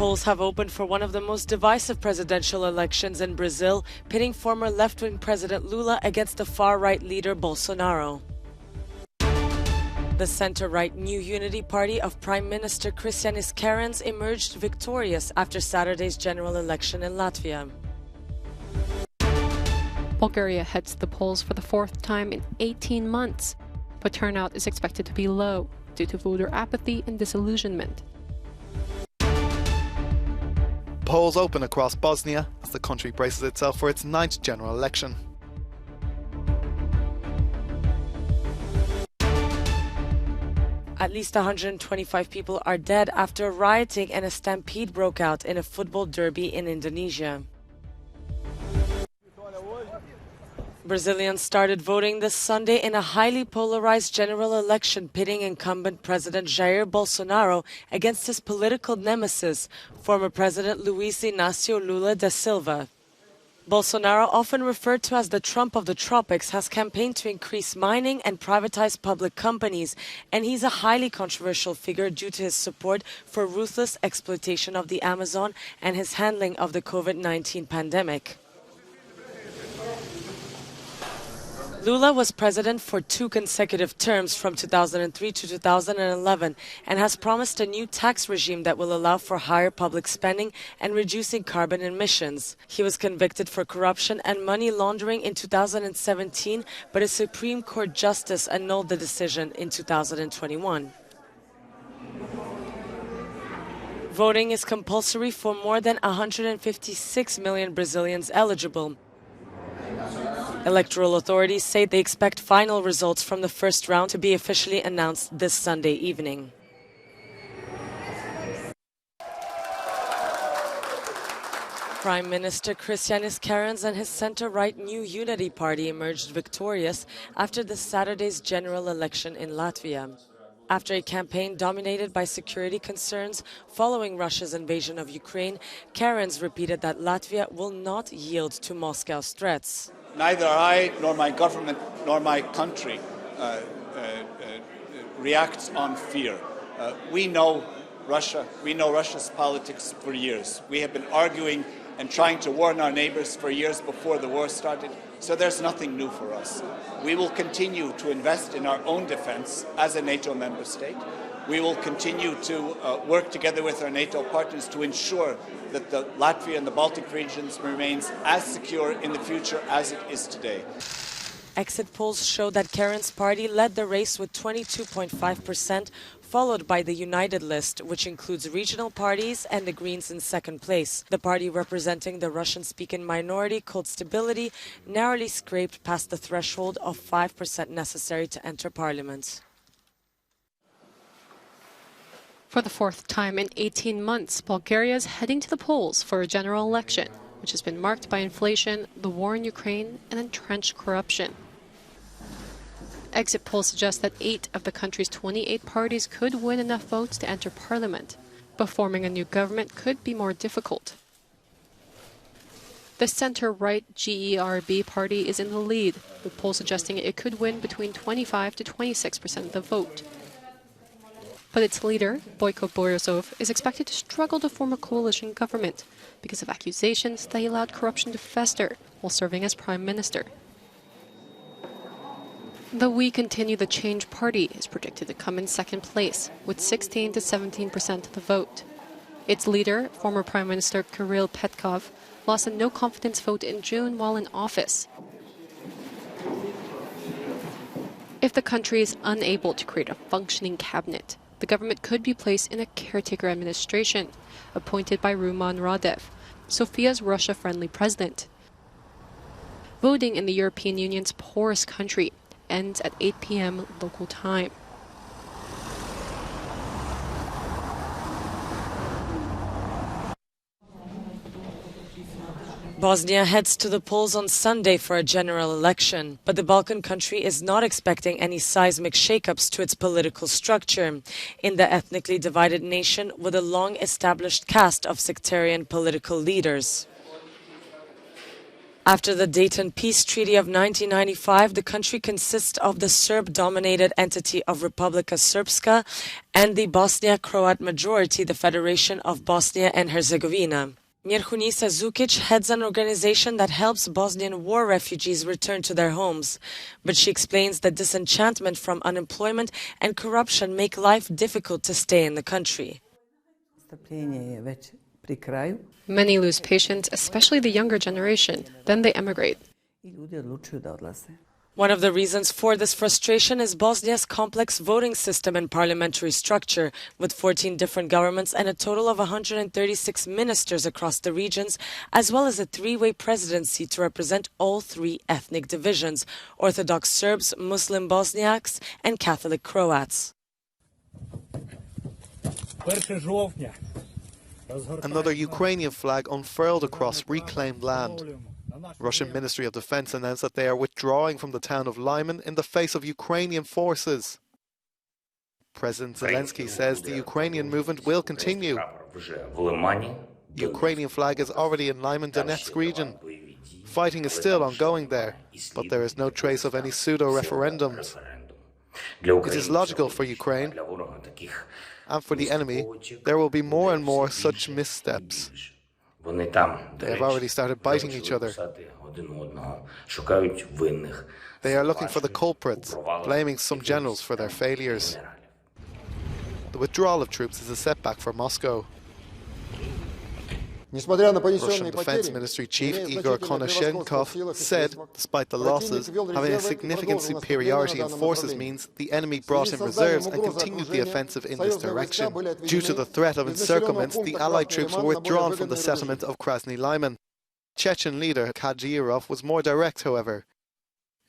Polls have opened for one of the most divisive presidential elections in Brazil, pitting former left-wing President Lula against the far-right leader Bolsonaro. The center-right New Unity Party of Prime Minister Krišjānis Kariņš emerged victorious after Saturday's general election in Latvia. Bulgaria heads to the polls for the fourth time in 18 months, but turnout is expected to be low due to voter apathy and disillusionment. Polls open across Bosnia as the country braces itself for its 9th general election. At least 125 people are dead after rioting and a stampede broke out in a football derby in Indonesia. Brazilians started voting this Sunday in a highly polarized general election pitting incumbent President Jair Bolsonaro against his political nemesis, former President Luiz Inácio Lula da Silva. Bolsonaro, often referred to as the Trump of the tropics, has campaigned to increase mining and privatize public companies, and he's a highly controversial figure due to his support for ruthless exploitation of the Amazon and his handling of the COVID-19 pandemic. Lula was president for 2 consecutive terms from 2003 to 2011 and has promised a new tax regime that will allow for higher public spending and reducing carbon emissions. He was convicted for corruption and money laundering in 2017, but a Supreme Court justice annulled the decision in 2021. Voting is compulsory for more than 156 million Brazilians eligible. Electoral authorities say they expect final results from the first round to be officially announced this Sunday evening. Prime Minister Krišjānis Kariņš and his center-right New Unity Party emerged victorious after this Saturday's general election in Latvia. After a campaign dominated by security concerns following Russia's invasion of Ukraine, Kariņš repeated that Latvia will not yield to Moscow's threats. Neither I, nor my government, nor my country reacts on fear. We know Russia, we know Russia's politics for years. We have been arguing and trying to warn our neighbors for years before the war started, so there's nothing new for us. We will continue to invest in our own defense as a NATO member state. We will continue to work together with our NATO partners to ensure that the Latvia and the Baltic regions remains as secure in the future as it is today. Exit polls show that Kariņš's party led the race with 22.5%, followed by the United List, which includes regional parties, and the Greens in second place. The party representing the Russian-speaking minority, called Stability, narrowly scraped past the threshold of 5% necessary to enter parliament. For the fourth time in 18 months, Bulgaria is heading to the polls for a general election, which has been marked by inflation, the war in Ukraine, and entrenched corruption. Exit polls suggest that 8 of the country's 28 parties could win enough votes to enter parliament, but forming a new government could be more difficult. The center-right GERB party is in the lead, with polls suggesting it could win between 25 to 26% of the vote. But its leader, Boyko Borisov, is expected to struggle to form a coalition government because of accusations that he allowed corruption to fester while serving as prime minister. The We Continue the Change party is predicted to come in second place, with 16 to 17% of the vote. Its leader, former Prime Minister Kirill Petkov, lost a no-confidence vote in June while in office. If the country is unable to create a functioning cabinet, the government could be placed in a caretaker administration, appointed by Ruman Radev, Sofia's Russia-friendly president. Voting in the European Union's poorest country ends at 8 p.m. local time. Bosnia heads to the polls on Sunday for a general election, but the Balkan country is not expecting any seismic shakeups to its political structure in the ethnically divided nation with a long-established caste of sectarian political leaders. After the Dayton Peace Treaty of 1995, the country consists of the Serb-dominated entity of Republika Srpska and the Bosnia-Croat majority, the Federation of Bosnia and Herzegovina. Njerhunisa Zukic heads an organization that helps Bosnian war refugees return to their homes. But she explains that disenchantment from unemployment and corruption make life difficult to stay in the country. Many lose patience, especially the younger generation. Then they emigrate. One of the reasons for this frustration is Bosnia's complex voting system and parliamentary structure, with 14 different governments and a total of 136 ministers across the regions, as well as a three-way presidency to represent all three ethnic divisions: Orthodox Serbs, Muslim Bosniaks, and Catholic Croats. Another Ukrainian flag unfurled across reclaimed land. Russian Ministry of Defense announced that they are withdrawing from the town of Lyman in the face of Ukrainian forces. President Zelensky says the Ukrainian movement will continue. The Ukrainian flag is already in Lyman, Donetsk region. Fighting is still ongoing there, but there is no trace of any pseudo-referendums. It is logical for Ukraine, and for the enemy, there will be more and more such missteps. They have already started biting each other. They are looking for the culprits, blaming some generals for their failures. The withdrawal of troops is a setback for Moscow. Russian Defense Ministry Chief Igor Konashenkov said, despite the losses, having a significant superiority in forces means the enemy brought in reserves and continued the offensive in this direction. Due to the threat of encirclements, the Allied troops were withdrawn from the settlement of Krasny Lyman. Chechen leader Kadyrov was more direct, however.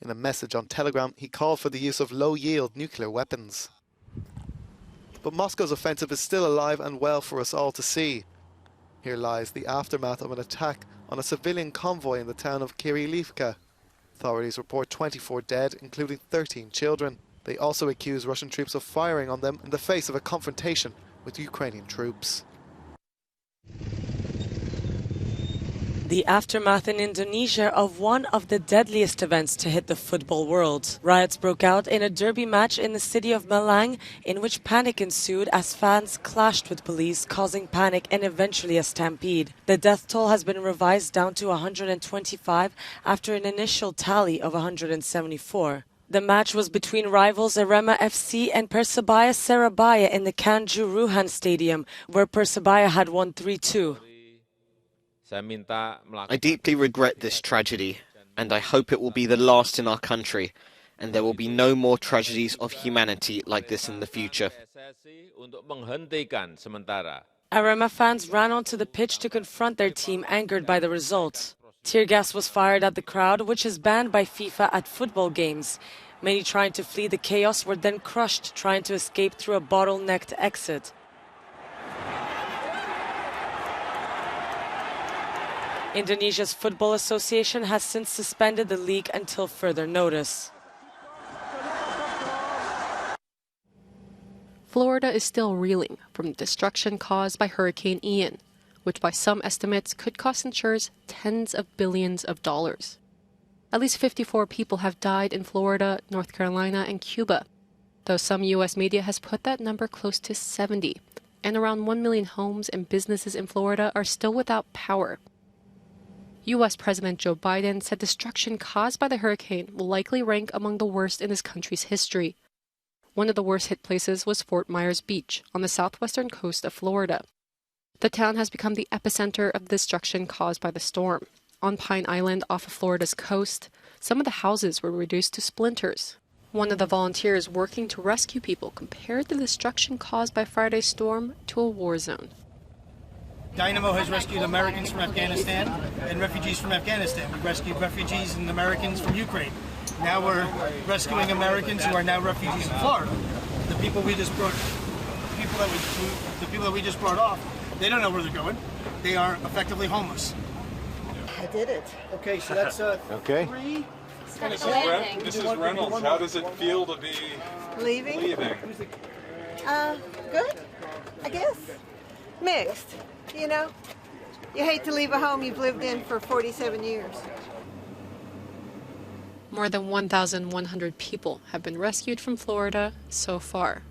In a message on Telegram, he called for the use of low-yield nuclear weapons. But Moscow's offensive is still alive and well for us all to see. Here lies the aftermath of an attack on a civilian convoy in the town of Kirilivka. Authorities report 24 dead, including 13 children. They also accuse Russian troops of firing on them in the face of a confrontation with Ukrainian troops. The aftermath in Indonesia of one of the deadliest events to hit the football world. Riots broke out in a derby match in the city of Malang, in which panic ensued as fans clashed with police, causing panic and eventually a stampede. The death toll has been revised down to 125 after an initial tally of 174. The match was between rivals Arema FC and Persebaya Surabaya in the Kanjuruhan Stadium, where Persebaya had won 3-2. I deeply regret this tragedy, and I hope it will be the last in our country, and there will be no more tragedies of humanity like this in the future. Arema fans ran onto the pitch to confront their team, angered by the result. Tear gas was fired at the crowd, which is banned by FIFA at football games. Many trying to flee the chaos were then crushed, trying to escape through a bottlenecked exit. Indonesia's Football Association has since suspended the league until further notice. Florida is still reeling from the destruction caused by Hurricane Ian, which by some estimates could cost insurers tens of billions of dollars. At least 54 people have died in Florida, North Carolina, and Cuba, though some U.S. media has put that number close to 70, and around 1 million homes and businesses in Florida are still without power. U.S. President Joe Biden said destruction caused by the hurricane will likely rank among the worst in his country's history. One of the worst-hit places was Fort Myers Beach on the southwestern coast of Florida. The town has become the epicenter of destruction caused by the storm. On Pine Island off of Florida's coast, some of the houses were reduced to splinters. One of the volunteers working to rescue people compared the destruction caused by Friday's storm to a war zone. Dynamo has rescued Americans from Afghanistan and refugees from Afghanistan. We rescued refugees and Americans from Ukraine. Now we're rescuing Americans who are now refugees in Florida. The people we just brought, the people that we just brought off, they don't know where they're going. They are effectively homeless. I did it. Okay, so that's okay. 3. Mrs. Reynolds, how does it feel to be leaving? Good, I guess. Mixed. You know, you hate to leave a home you've lived in for 47 years. More than 1,100 people have been rescued from Florida so far.